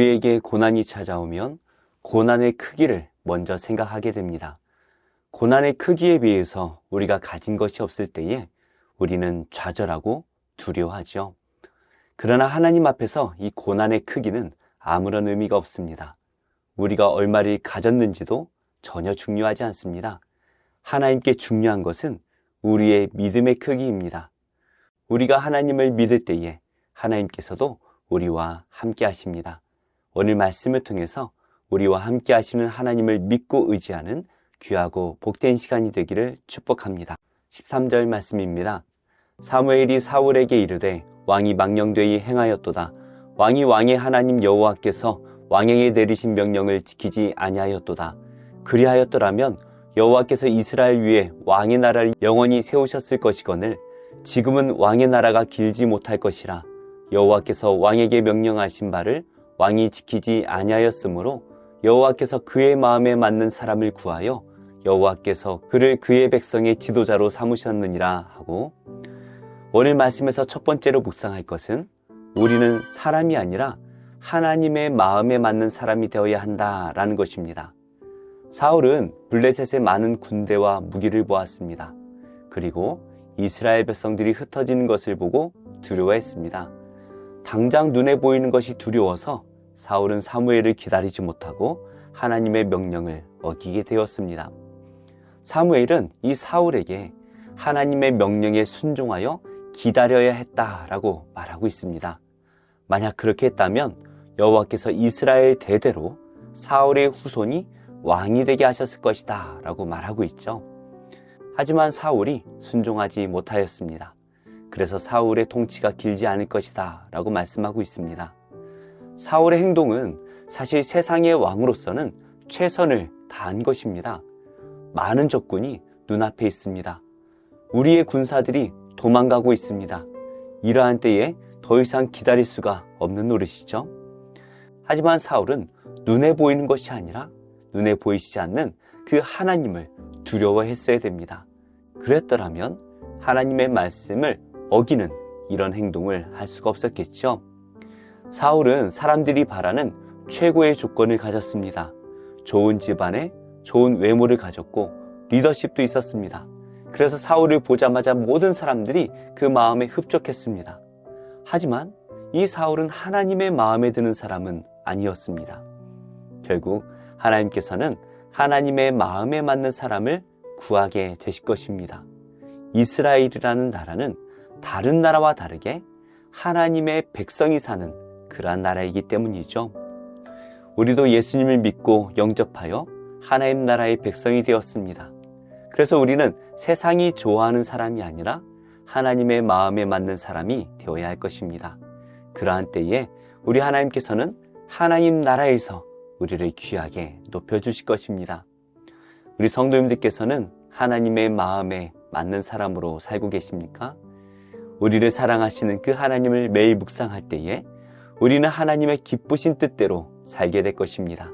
우리에게 고난이 찾아오면 고난의 크기를 먼저 생각하게 됩니다. 고난의 크기에 비해서 우리가 가진 것이 없을 때에 우리는 좌절하고 두려워하죠. 그러나 하나님 앞에서 이 고난의 크기는 아무런 의미가 없습니다. 우리가 얼마를 가졌는지도 전혀 중요하지 않습니다. 하나님께 중요한 것은 우리의 믿음의 크기입니다. 우리가 하나님을 믿을 때에 하나님께서도 우리와 함께 하십니다. 오늘 말씀을 통해서 우리와 함께 하시는 하나님을 믿고 의지하는 귀하고 복된 시간이 되기를 축복합니다. 13절 말씀입니다. 사무엘이 사울에게 이르되 왕이 망령되이 행하였도다. 왕이 왕의 하나님 여호와께서 왕에게 내리신 명령을 지키지 아니하였도다. 그리하였더라면 여호와께서 이스라엘 위에 왕의 나라를 영원히 세우셨을 것이거늘 지금은 왕의 나라가 길지 못할 것이라. 여호와께서 왕에게 명령하신 바를 왕이 지키지 아니하였으므로 여호와께서 그의 마음에 맞는 사람을 구하여 여호와께서 그를 그의 백성의 지도자로 삼으셨느니라 하고, 오늘 말씀에서 첫 번째로 묵상할 것은 우리는 사람이 아니라 하나님의 마음에 맞는 사람이 되어야 한다라는 것입니다. 사울은 블레셋의 많은 군대와 무기를 보았습니다. 그리고 이스라엘 백성들이 흩어지는 것을 보고 두려워했습니다. 당장 눈에 보이는 것이 두려워서 사울은 사무엘을 기다리지 못하고 하나님의 명령을 어기게 되었습니다. 사무엘은 이 사울에게 하나님의 명령에 순종하여 기다려야 했다라고 말하고 있습니다. 만약 그렇게 했다면 여호와께서 이스라엘 대대로 사울의 후손이 왕이 되게 하셨을 것이다 라고 말하고 있죠. 하지만 사울이 순종하지 못하였습니다. 그래서 사울의 통치가 길지 않을 것이다 라고 말씀하고 있습니다. 사울의 행동은 사실 세상의 왕으로서는 최선을 다한 것입니다. 많은 적군이 눈앞에 있습니다. 우리의 군사들이 도망가고 있습니다. 이러한 때에 더 이상 기다릴 수가 없는 노릇이죠. 하지만 사울은 눈에 보이는 것이 아니라 눈에 보이시지 않는 그 하나님을 두려워했어야 됩니다. 그랬더라면 하나님의 말씀을 어기는 이런 행동을 할 수가 없었겠죠. 사울은 사람들이 바라는 최고의 조건을 가졌습니다. 좋은 집안에 좋은 외모를 가졌고 리더십도 있었습니다. 그래서 사울을 보자마자 모든 사람들이 그 마음에 흡족했습니다. 하지만 이 사울은 하나님의 마음에 드는 사람은 아니었습니다. 결국 하나님께서는 하나님의 마음에 맞는 사람을 구하게 되실 것입니다. 이스라엘이라는 나라는 다른 나라와 다르게 하나님의 백성이 사는 그러한 나라이기 때문이죠. 우리도 예수님을 믿고 영접하여 하나님 나라의 백성이 되었습니다. 그래서 우리는 세상이 좋아하는 사람이 아니라 하나님의 마음에 맞는 사람이 되어야 할 것입니다. 그러한 때에 우리 하나님께서는 하나님 나라에서 우리를 귀하게 높여주실 것입니다. 우리 성도님들께서는 하나님의 마음에 맞는 사람으로 살고 계십니까? 우리를 사랑하시는 그 하나님을 매일 묵상할 때에 우리는 하나님의 기쁘신 뜻대로 살게 될 것입니다.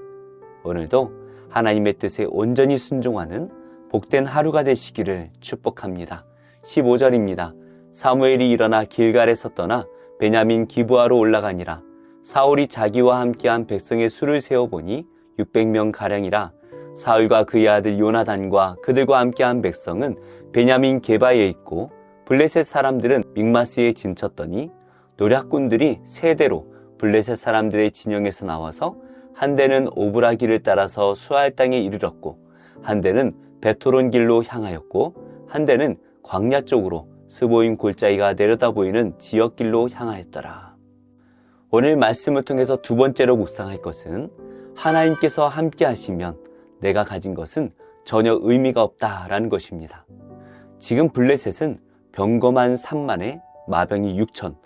오늘도 하나님의 뜻에 온전히 순종하는 복된 하루가 되시기를 축복합니다. 15절입니다. 사무엘이 일어나 길갈에서 떠나 베냐민 기브아로 올라가니라. 사울이 자기와 함께한 백성의 수를 세어보니 600명 가량이라. 사울과 그의 아들 요나단과 그들과 함께한 백성은 베냐민 게바에 있고 블레셋 사람들은 믹마스에 진쳤더니 노략군들이 세대로 블레셋 사람들의 진영에서 나와서 한 대는 오브라 길을 따라서 수알 땅에 이르렀고 한 대는 베토론 길로 향하였고 한 대는 광야 쪽으로 스보임 골짜기가 내려다 보이는 지역길로 향하였더라. 오늘 말씀을 통해서 두 번째로 묵상할 것은 하나님께서 함께 하시면 내가 가진 것은 전혀 의미가 없다라는 것입니다. 지금 블레셋은 병거만 3만에 마병이 6천,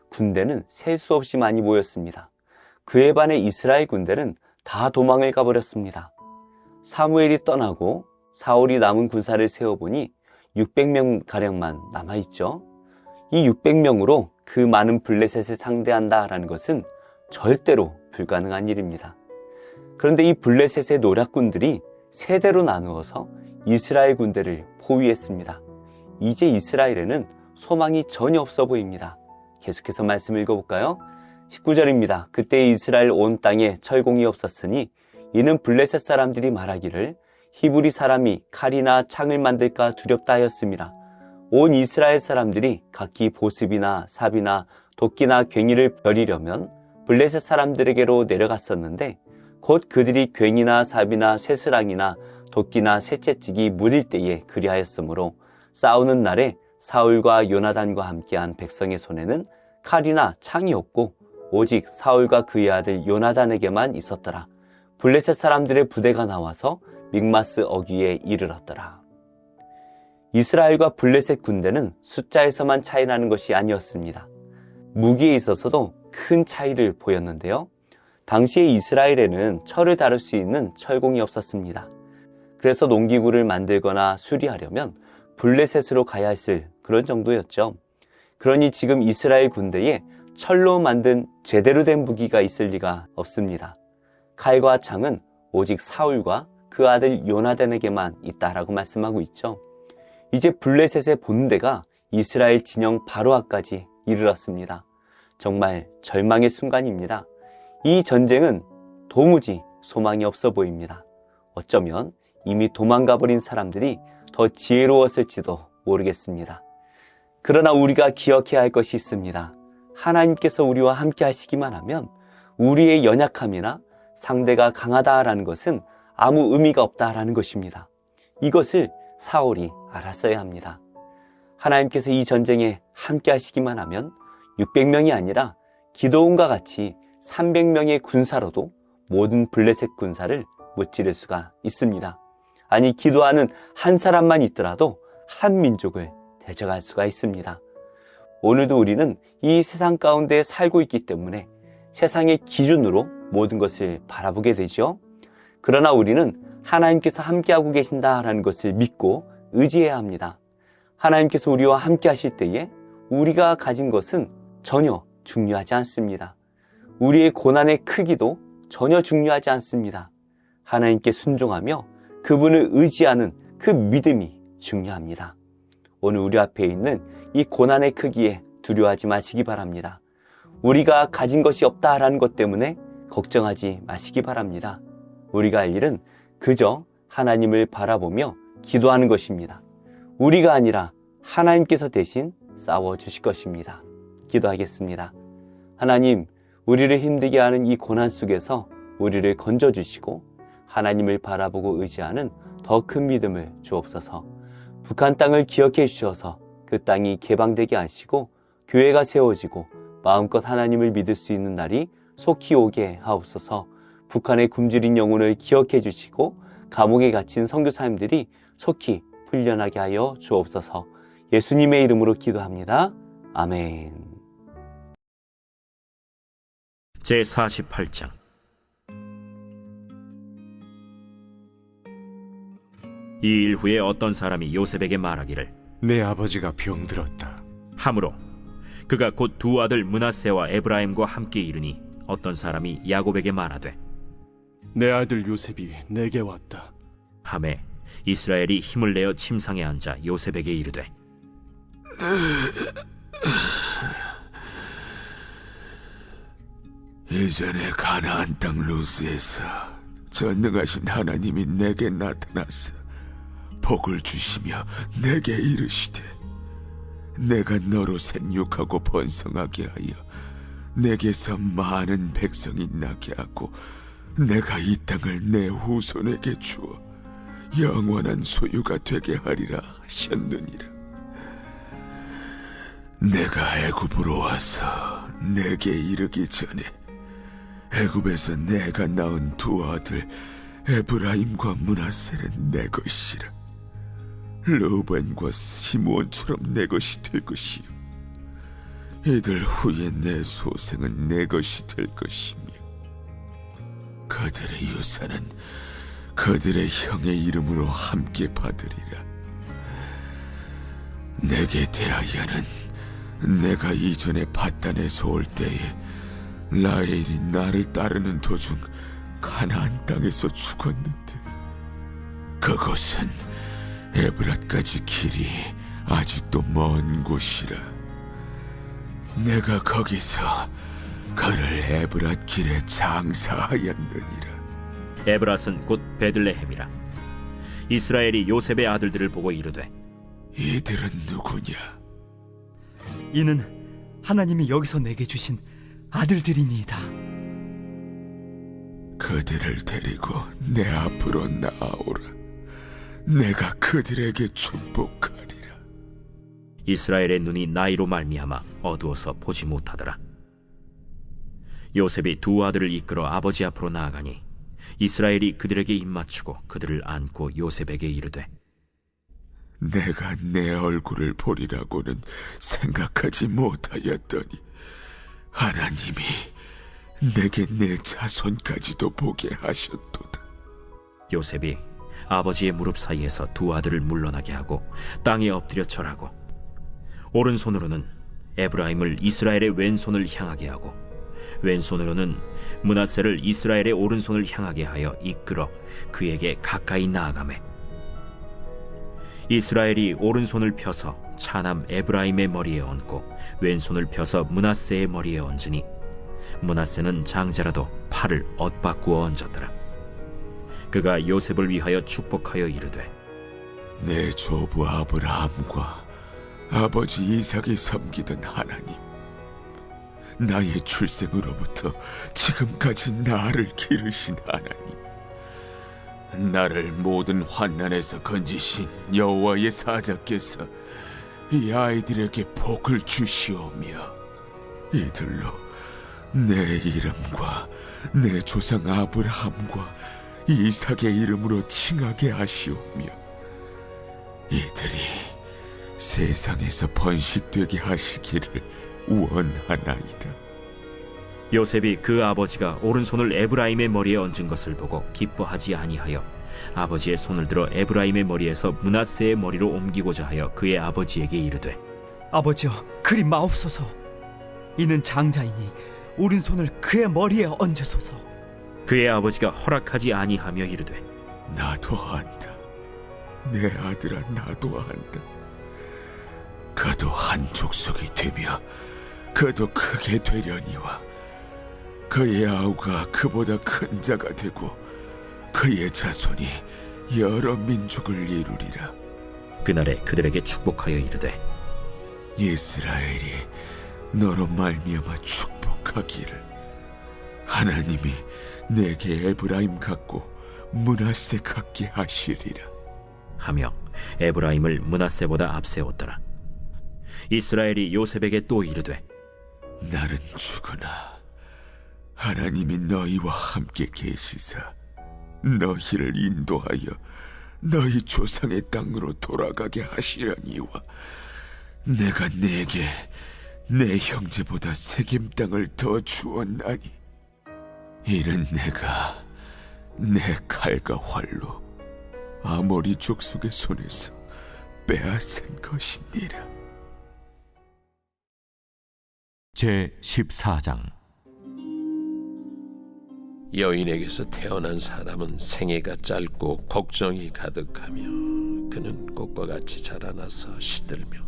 군대는 셀 수 없이 많이 모였습니다. 그에 반해 이스라엘 군대는 다 도망을 가버렸습니다. 사무엘이 떠나고 사울이 남은 군사를 세어보니 600명 가량만 남아있죠. 이 600명으로 그 많은 블레셋을 상대한다라는 것은 절대로 불가능한 일입니다. 그런데 이 블레셋의 노략군들이 세대로 나누어서 이스라엘 군대를 포위했습니다. 이제 이스라엘에는 소망이 전혀 없어 보입니다. 계속해서 말씀을 읽어볼까요? 19절입니다. 그때 이스라엘 온 땅에 철공이 없었으니 이는 블레셋 사람들이 말하기를 히브리 사람이 칼이나 창을 만들까 두렵다 하였습니다. 온 이스라엘 사람들이 각기 보습이나 삽이나 도끼나 괭이를 벼리려면 블레셋 사람들에게로 내려갔었는데 곧 그들이 괭이나 삽이나 쇠스랑이나 도끼나 쇠채찍이 무딜 때에 그리하였으므로 싸우는 날에 사울과 요나단과 함께한 백성의 손에는 칼이나 창이 없고 오직 사울과 그의 아들 요나단에게만 있었더라. 블레셋 사람들의 부대가 나와서 믹마스 어귀에 이르렀더라. 이스라엘과 블레셋 군대는 숫자에서만 차이 나는 것이 아니었습니다. 무기에 있어서도 큰 차이를 보였는데요. 당시에 이스라엘에는 철을 다룰 수 있는 철공이 없었습니다. 그래서 농기구를 만들거나 수리하려면 블레셋으로 가야 했을 그런 정도였죠. 그러니 지금 이스라엘 군대에 철로 만든 제대로 된 무기가 있을 리가 없습니다. 칼과 창은 오직 사울과 그 아들 요나단에게만 있다라고 말씀하고 있죠. 이제 블레셋의 본대가 이스라엘 진영 바로 앞까지 이르렀습니다. 정말 절망의 순간입니다. 이 전쟁은 도무지 소망이 없어 보입니다. 어쩌면 이미 도망가 버린 사람들이 더 지혜로웠을지도 모르겠습니다. 그러나 우리가 기억해야 할 것이 있습니다. 하나님께서 우리와 함께 하시기만 하면 우리의 연약함이나 상대가 강하다라는 것은 아무 의미가 없다라는 것입니다. 이것을 사울이 알았어야 합니다. 하나님께서 이 전쟁에 함께 하시기만 하면 600명이 아니라 기드온과 같이 300명의 군사로도 모든 블레셋 군사를 무찌를 수가 있습니다. 아니, 기도하는 한 사람만 있더라도 한 민족을 대적할 수가 있습니다. 오늘도 우리는 이 세상 가운데 살고 있기 때문에 세상의 기준으로 모든 것을 바라보게 되죠. 그러나 우리는 하나님께서 함께하고 계신다라는 것을 믿고 의지해야 합니다. 하나님께서 우리와 함께 하실 때에 우리가 가진 것은 전혀 중요하지 않습니다. 우리의 고난의 크기도 전혀 중요하지 않습니다. 하나님께 순종하며 그분을 의지하는 그 믿음이 중요합니다. 오늘 우리 앞에 있는 이 고난의 크기에 두려워하지 마시기 바랍니다. 우리가 가진 것이 없다라는 것 때문에 걱정하지 마시기 바랍니다. 우리가 할 일은 그저 하나님을 바라보며 기도하는 것입니다. 우리가 아니라 하나님께서 대신 싸워주실 것입니다. 기도하겠습니다. 하나님, 우리를 힘들게 하는 이 고난 속에서 우리를 건져주시고 하나님을 바라보고 의지하는 더 큰 믿음을 주옵소서. 북한 땅을 기억해 주셔서 그 땅이 개방되게 하시고 교회가 세워지고 마음껏 하나님을 믿을 수 있는 날이 속히 오게 하옵소서. 북한의 굶주린 영혼을 기억해 주시고 감옥에 갇힌 선교사님들이 속히 풀려나게 하여 주옵소서. 예수님의 이름으로 기도합니다. 아멘. 제48장. 이 일 후에 어떤 사람이 요셉에게 말하기를 내 아버지가 병들었다 하므로 그가 곧 두 아들 므낫세와 에브라임과 함께 이르니 어떤 사람이 야곱에게 말하되 내 아들 요셉이 내게 왔다 하매 이스라엘이 힘을 내어 침상에 앉아 요셉에게 이르되 이전에 가나안 땅 루스에서 전능하신 하나님이 내게 나타나서 복을 주시며 내게 이르시되 내가 너로 생육하고 번성하게 하여 내게서 많은 백성이 나게 하고 내가 이 땅을 내 후손에게 주어 영원한 소유가 되게 하리라 하셨느니라. 내가 애굽으로 와서 내게 이르기 전에 애굽에서 내가 낳은 두 아들 에브라임과 므낫세는 내 것이라. 르우벤과 시므온처럼 내 것이 될 것이요 이들 후에 내 소생은 내 것이 될 것이며 그들의 유산은 그들의 형의 이름으로 함께 받으리라. 내게 대하여는 내가 이전에 밧단에서 올 때에 라헬이 나를 따르는 도중 가나안 땅에서 죽었는데 그곳은 에브랏까지 길이 아직도 먼 곳이라. 내가 거기서 그를 에브랏 길에 장사하였느니라. 에브랏은 곧 베들레헴이라. 이스라엘이 요셉의 아들들을 보고 이르되 이들은 누구냐? 이는 하나님이 여기서 내게 주신 아들들이니이다. 그들을 데리고 내 앞으로 나아오라. 내가 그들에게 축복하리라. 이스라엘의 눈이 나이로 말미암아 어두워서 보지 못하더라. 요셉이 두 아들을 이끌어 아버지 앞으로 나아가니 이스라엘이 그들에게 입맞추고 그들을 안고 요셉에게 이르되 내가 내 얼굴을 보리라고는 생각하지 못하였더니 하나님이 내게 내 자손까지도 보게 하셨도다. 요셉이 아버지의 무릎 사이에서 두 아들을 물러나게 하고 땅에 엎드려 절하고 오른손으로는 에브라임을 이스라엘의 왼손을 향하게 하고 왼손으로는 므낫세를 이스라엘의 오른손을 향하게 하여 이끌어 그에게 가까이 나아가매 이스라엘이 오른손을 펴서 차남 에브라임의 머리에 얹고 왼손을 펴서 므낫세의 머리에 얹으니 므낫세는 장자라도 팔을 엇바꾸어 얹었더라. 그가 요셉을 위하여 축복하여 이르되 내 조부 아브라함과 아버지 이삭이 섬기던 하나님, 나의 출생으로부터 지금까지 나를 기르신 하나님, 나를 모든 환난에서 건지신 여호와의 사자께서 이 아이들에게 복을 주시오며 이들로 내 이름과 내 조상 아브라함과 이삭의 이름으로 칭하게 하시오며 이들이 세상에서 번식되게 하시기를 원하나이다. 요셉이 그 아버지가 오른손을 에브라임의 머리에 얹은 것을 보고 기뻐하지 아니하여 아버지의 손을 들어 에브라임의 머리에서 므낫세의 머리로 옮기고자 하여 그의 아버지에게 이르되 아버지여, 그리 마옵소서. 이는 장자이니 오른손을 그의 머리에 얹으소서. 그의 아버지가 허락하지 아니하며 이르되 나도 안다. 내 아들아, 나도 안다. 그도 한 족속이 되며 그도 크게 되려니와 그의 아우가 그보다 큰 자가 되고 그의 자손이 여러 민족을 이루리라. 그날에 그들에게 축복하여 이르되 이스라엘이 너로 말미암아 축복하기를 하나님이 내게 에브라임 같고 므낫세 같게 하시리라 하며 에브라임을 므낫세보다 앞세웠더라. 이스라엘이 요셉에게 또 이르되 나는 죽으나 하나님이 너희와 함께 계시사 너희를 인도하여 너희 조상의 땅으로 돌아가게 하시려니와 내가 네게 내 형제보다 세겜 땅을 더 주었나니 이는 내가 내 칼과 활로 아모리 족속의 손에서 빼앗은 것이니라. 제14장 여인에게서 태어난 사람은 생애가 짧고 걱정이 가득하며 그는 꽃과 같이 자라나서 시들며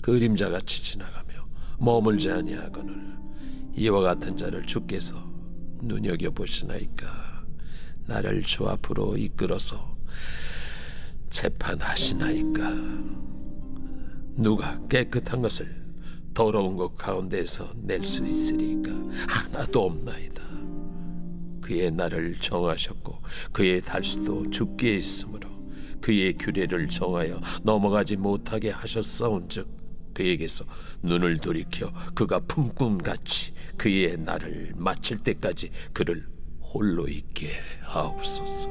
그림자같이 지나가며 머물지 아니하거늘 이와 같은 자를 주께서 눈여겨보시나이까. 나를 주 앞으로 이끌어서 재판하시나이까. 누가 깨끗한 것을 더러운 것 가운데서 낼 수 있으리까. 하나도 없나이다. 그의 날을 정하셨고 그의 달수도 죽게 있으므로 그의 규례를 정하여 넘어가지 못하게 하셨사온즉 그에게서 눈을 돌이켜 그가 품꿈같이 그의 날을 마칠 때까지 그를 홀로 있게 하옵소서.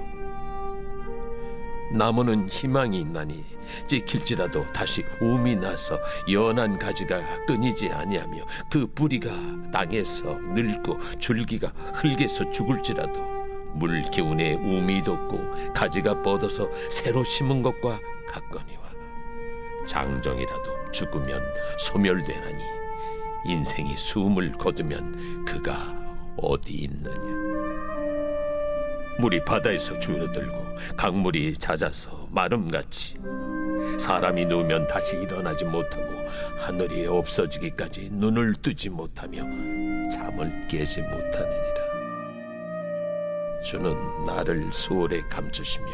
나무는 희망이 있나니 찍힐지라도 다시 움이 나서 연한 가지가 끊이지 아니하며 그 뿌리가 땅에서 늙고 줄기가 흙에서 죽을지라도 물 기운에 움이 돋고 가지가 뻗어서 새로 심은 것과 같거니와 장정이라도 죽으면 소멸되나니 인생이 숨을 거두면 그가 어디 있느냐. 물이 바다에서 줄어들고 강물이 잦아서 마름같이 사람이 누우면 다시 일어나지 못하고 하늘이 없어지기까지 눈을 뜨지 못하며 잠을 깨지 못하느니라. 주는 나를 수월에 감추시며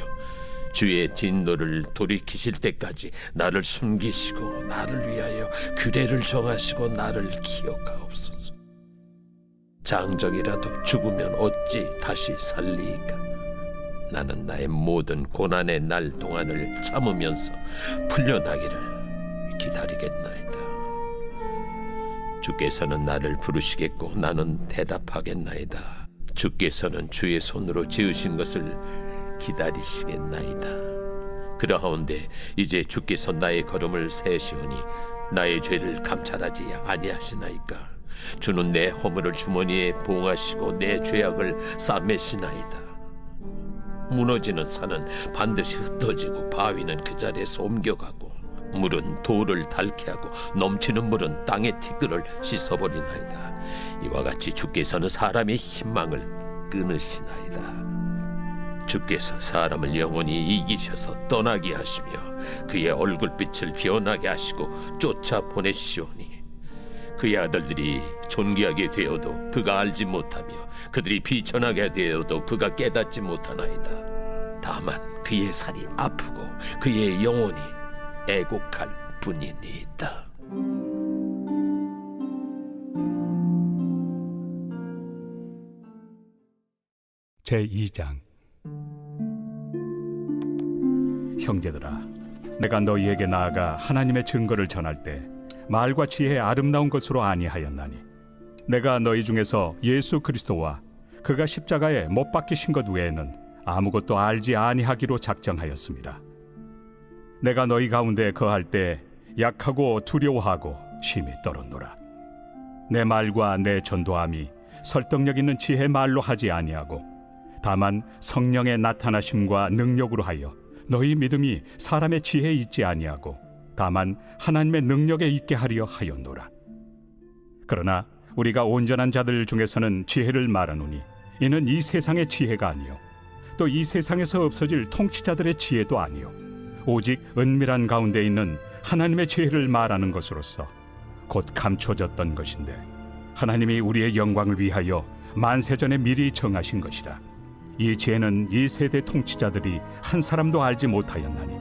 주의 진노를 돌이키실 때까지 나를 숨기시고 나를 위하여 규례를 정하시고 나를 기억하옵소서. 장정이라도 죽으면 어찌 다시 살리이까? 나는 나의 모든 고난의 날 동안을 참으면서 풀려나기를 기다리겠나이다. 주께서는 나를 부르시겠고 나는 대답하겠나이다. 주께서는 주의 손으로 지으신 것을 기다리시겠나이다. 그러하온데 이제 주께서 나의 걸음을 세시오니 나의 죄를 감찰하지 아니하시나이까? 주는 내 허물을 주머니에 봉하시고 내 죄악을 싸매시나이다. 무너지는 산은 반드시 흩어지고 바위는 그 자리에서 옮겨가고 물은 돌을 닳게 하고 넘치는 물은 땅의 티끌을 씻어버리나이다. 이와 같이 주께서는 사람의 희망을 끊으시나이다. 주께서 사람을 영원히 이기셔서 떠나게 하시며 그의 얼굴빛을 변하게 하시고 쫓아 보내시오니 그의 아들들이 존귀하게 되어도 그가 알지 못하며 그들이 비천하게 되어도 그가 깨닫지 못하나이다. 다만 그의 살이 아프고 그의 영혼이 애곡할 뿐이니이다. 제2장. 형제들아, 내가 너희에게 나아가 하나님의 증거를 전할 때 말과 지혜의 아름다운 것으로 아니하였나니 내가 너희 중에서 예수 그리스도와 그가 십자가에 못 박히신 것 외에는 아무것도 알지 아니하기로 작정하였습니다. 내가 너희 가운데 거할 때 약하고 두려워하고 심히 떨었노라. 내 말과 내 전도함이 설득력 있는 지혜 말로 하지 아니하고 다만 성령의 나타나심과 능력으로 하여 너희 믿음이 사람의 지혜에 있지 아니하고 다만 하나님의 능력에 있게 하려 하였노라. 그러나 우리가 온전한 자들 중에서는 지혜를 말하노니 이는 이 세상의 지혜가 아니요 또 이 세상에서 없어질 통치자들의 지혜도 아니요 오직 은밀한 가운데 있는 하나님의 지혜를 말하는 것으로서 곧 감춰졌던 것인데 하나님이 우리의 영광을 위하여 만세전에 미리 정하신 것이라. 이 지혜는 이 세대 통치자들이 한 사람도 알지 못하였나니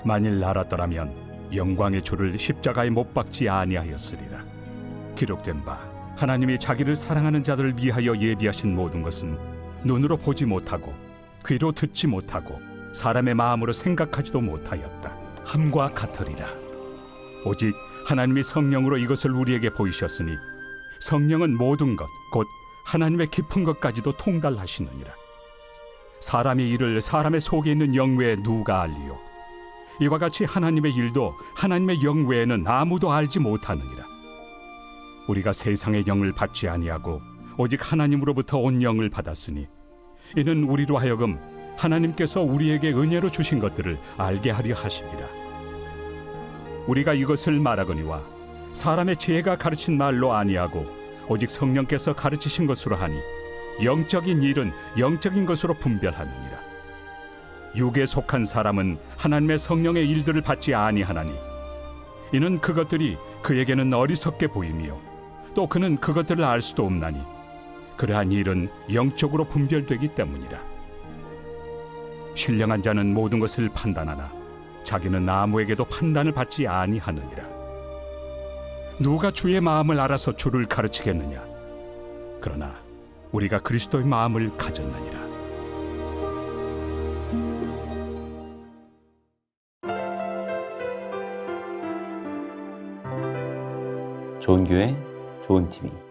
만일 알았더라면 영광의 주를 십자가에 못 박지 아니하였으리라. 기록된 바 하나님이 자기를 사랑하는 자들을 위하여 예비하신 모든 것은 눈으로 보지 못하고 귀로 듣지 못하고 사람의 마음으로 생각하지도 못하였다 함과 같으리라. 오직 하나님이 성령으로 이것을 우리에게 보이셨으니 성령은 모든 것 곧 하나님의 깊은 것까지도 통달하시느니라. 사람의 일을 사람의 속에 있는 영 외에 누가 알리요? 이와 같이 하나님의 일도 하나님의 영 외에는 아무도 알지 못하느니라. 우리가 세상의 영을 받지 아니하고 오직 하나님으로부터 온 영을 받았으니 이는 우리로 하여금 하나님께서 우리에게 은혜로 주신 것들을 알게 하려 하심이라. 우리가 이것을 말하거니와 사람의 지혜가 가르친 말로 아니하고 오직 성령께서 가르치신 것으로 하니 영적인 일은 영적인 것으로 분별하느니라. 육에 속한 사람은 하나님의 성령의 일들을 받지 아니하나니 이는 그것들이 그에게는 어리석게 보이며 또 그는 그것들을 알 수도 없나니 그러한 일은 영적으로 분별되기 때문이라. 신령한 자는 모든 것을 판단하나 자기는 아무에게도 판단을 받지 아니하느니라. 누가 주의 마음을 알아서 주를 가르치겠느냐? 그러나 우리가 그리스도의 마음을 가졌느니라. 좋은 교회, 좋은 TV.